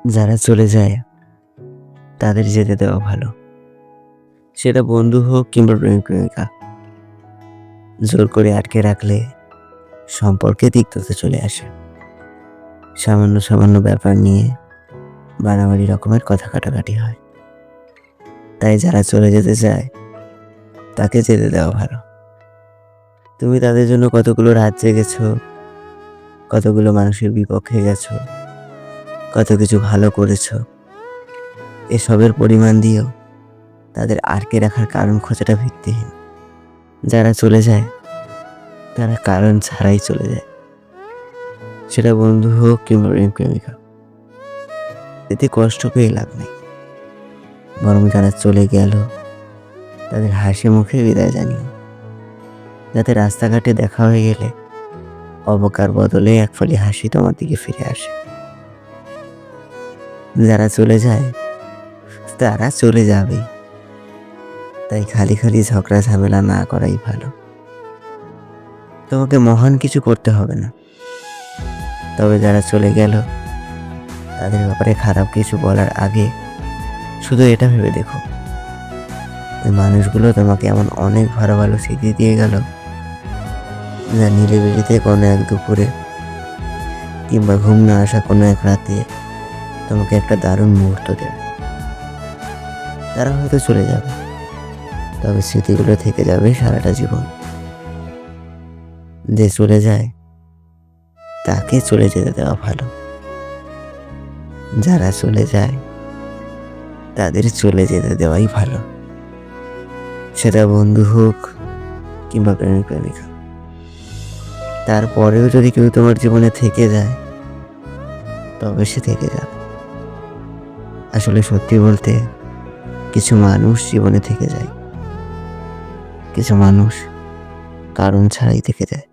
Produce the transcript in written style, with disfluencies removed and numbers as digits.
যারা চলে যায় তাদের যেতে দেওয়া ভালো। সেটা বন্ধু হোক কিংবা প্রেমিক প্রেমিকা। জোর করে আটকে রাখলে সম্পর্কে তিক্ততা চলে আসে। সামান্য সামান্য ব্যাপার নিয়ে বাড়াবাড়ি রকমের কথা কাটাকাটি হয়। তাই যারা চলে যেতে চায় তাকে যেতে দেওয়া ভালো। তুমি তাদের জন্য কতগুলো রাত জেগেছো, কতগুলো মানুষের বিপক্ষে গেছো, কত কিছু ভালো করেছো। এসবের পরিমাণ দিয়েও তাদের আটকে রাখার কারণ খোঁজাটা ভিত্তিহীন। যারা চলে যায় তারা কারণ ছাড়াই চলে যায়। সেটা বন্ধু হোক কিংবা প্রেমিক প্রেমিকা। এতে কষ্ট পেয়ে লাভ নেই, বরং যারা চলে গেল তাদের হাসি মুখে বিদায় জানিও, যাতে রাস্তাঘাটে দেখা হয়ে গেলে অবকার বদলে এক ফলি হাসি তোমার দিকে ফিরে আসে। যারা চলে যায় তারা চলে যাবেই, তাই খালি খালি ঝগড়া ঝামেলা না করাই ভালো। তোমাকে মহান কিছু করতে হবে না, তবে যারা চলে গেল তাদের ব্যাপারে খারাপ কিছু বলার আগে শুধু এটা ভেবে দেখো, ওই মানুষগুলো তোমাকে এমন অনেক ভালো ভালো স্মৃতি দিয়ে গেল, যা নিরিবিলিতে কোনো এক দুপুরে কিংবা ঘুম না আসা কোনো এক রাতে তোমাকে একটা দারুণ মুহূর্ত দেবে। তারা হয়তো চলে যাবে, তবে স্মৃতিগুলো থেকে যাবে সারাটা জীবন। যে চলে যায় তাকে চলে যেতে দেওয়া ভালো। যারা চলে যায় তাদের চলে যেতে দেওয়াই ভালো। সেটা বন্ধু হোক কিংবা প্রেমিক প্রেমিকা। তারপরেও যদি কেউ তোমার জীবনে থেকে যায় তবে সে থেকে যাবে। আসলে সত্যি বলতে কিছু মানুষ জীবনে থেকে যায়, কিছু মানুষ কারণ ছাড়াই থেকে যায়।